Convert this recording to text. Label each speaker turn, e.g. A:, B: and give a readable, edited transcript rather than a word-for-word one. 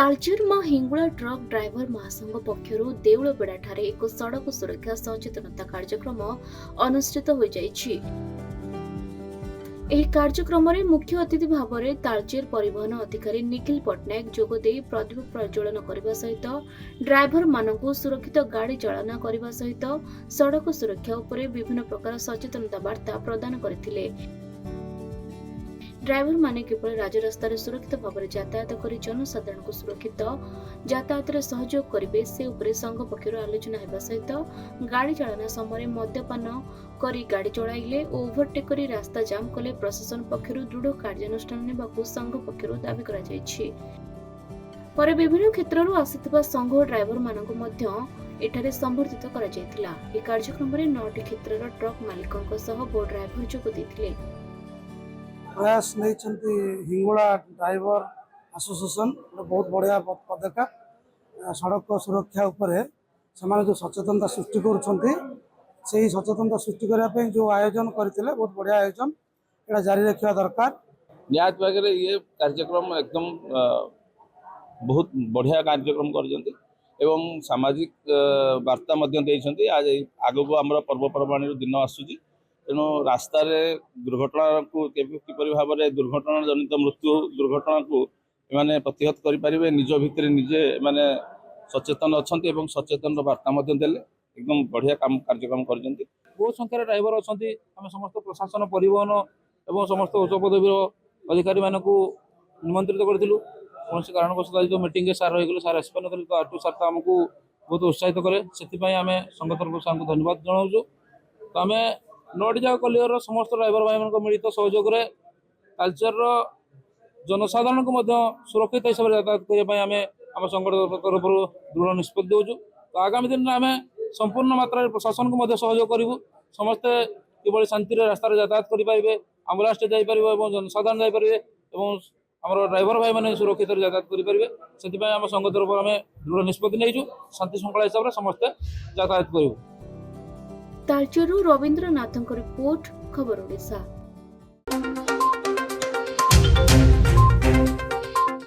A: तालचेर मां Hingula truck driver महासंघ पक्षर देउलबेड़ा एक सड़क सुरक्षा सचेतनता कार्यक्रम अनुष्ठित हो जाइछि। ଏହି କାର୍ଯ୍ୟକ୍ରମରେ ମୁଖ୍ୟ ଅତିଥି ଭାବରେ ତାଳଚେର ପରିବହନ ଅଧିକାରୀ ନିଖିଲ ପଟ୍ଟନାୟକ ଯୋଗଦେଇ ପ୍ରଦୀପ ପ୍ରଜ୍ୱଳନ କରିବା ସହିତ ଡ୍ରାଇଭରମାନଙ୍କୁ ସୁରକ୍ଷିତ ଗାଡ଼ି ଚାଳନା କରିବା ସହିତ ସଡ଼କ ସୁରକ୍ଷା ଉପରେ ବିଭିନ୍ନ ପ୍ରକାର ସଚେତନତା ବାର୍ତ୍ତା ପ୍ରଦାନ କରିଥିଲେ। ଡ୍ରାଇଭରମାନେ କିପରି ରାଜରାସ୍ତାରେ ସୁରକ୍ଷିତ ଭାବରେ ଯାତାୟାତ କରି ଜନସାଧାରଣଙ୍କୁ ସୁରକ୍ଷିତ ଯାତାୟାତରେ ସହଯୋଗ କରିବେ ସେ ଉପରେ ସଂଘ ପକ୍ଷରୁ ଆଲୋଚନା ହେବା ସହିତ ଗାଡ଼ି ଚାଳନା ସମୟରେ ମଦ୍ୟପାନ କରି ଗାଡ଼ି ଚଳାଇଲେ ଓ ଓଭରଟେକ୍ କରି ରାସ୍ତା ଜାମ୍ କଲେ ପ୍ରଶାସନ ପକ୍ଷରୁ ଦୃଢ଼ କାର୍ଯ୍ୟାନୁଷ୍ଠାନ ନେବାକୁ ସଂଘ ପକ୍ଷରୁ ଦାବି କରାଯାଇଛି। ପରେ ବିଭିନ୍ନ କ୍ଷେତ୍ରରୁ ଆସିଥିବା ସଂଘ ଓ ଡ୍ରାଇଭରମାନଙ୍କୁ ମଧ୍ୟ ଏଠାରେ ସମ୍ବର୍ଦ୍ଧିତ କରାଯାଇଥିଲା। ଏହି କାର୍ଯ୍ୟକ୍ରମରେ 9ଟି କ୍ଷେତ୍ରର ଟ୍ରକ୍ ମାଲିକଙ୍କ ସହ ବୋ ଡ୍ରାଇଭର ଯୋଗ ଦେଇଥିଲେ।
B: प्रयास नहीं हिंगुला ड्राइवर एसोसिएशन बहुत बढ़िया पदक्षेप सड़क सुरक्षा उपरे से जो सचेतनता सृष्टि कर सचेतनता सृष्टि करने जो आयोजन करते बहुत बढ़िया आयोजन यहाँ जारी रखा दरकार।
C: निहात भाग ये कार्यक्रम एकदम बहुत बढ़िया कार्यक्रम कर सामाजिक वार्ता आज आग को आम पर्वपर्वाणी दिन आसूँ तेणु रास्त दुर्घटना को किपर भाव में दुर्घटना जनित मृत्यु दुर्घटना को मैंने प्रतिहत करें निज भितर निजे माने सचेतन अच्छा सचेतन वार्ता देले एकदम बढ़िया काम कार्यक्रम कर बहुत संख्यार ड्राइवर अच्छा आम समस्त प्रशासन परिवहन और समस्त उच्च पदवी अधिकारी मानक निमंत्रित करूँ कौन कारणवश जो मीटिंग सार रही सार आसपार तो आर सार तो आमको बहुत उत्साहित करे से आम संघ तरफ सार को धन्यवाद जनाऊँ। तो आम 9टी जाक कलियर समस्त ड्राइवर भाई मान मिलित सहयोग तालचेर जनसाधारण को सुरक्षित हिसाब से यातायात करने आम संगठन तरफ दृढ़ निष्पत्ति देचु। तो आगामी दिन में आम संपूर्ण मात्रा प्रशासन को सहयोग करूँ समस्ते कि शांति रास्तार यातायात करेंगे आम्बुलांस जापर जनसाधारण जापर आम ड्राइवर भाई मैंने सुरक्षित यातायात करेंगे से आम संघ तरफ आम दृढ़ निष्पत्ति नहीं शांति श्रृंखला हिसाब से समस्ते यातायात करूँ।
A: तालचेरु रवींद्रनाथଙ୍କ रिपोर्ट खबर ओडिशा।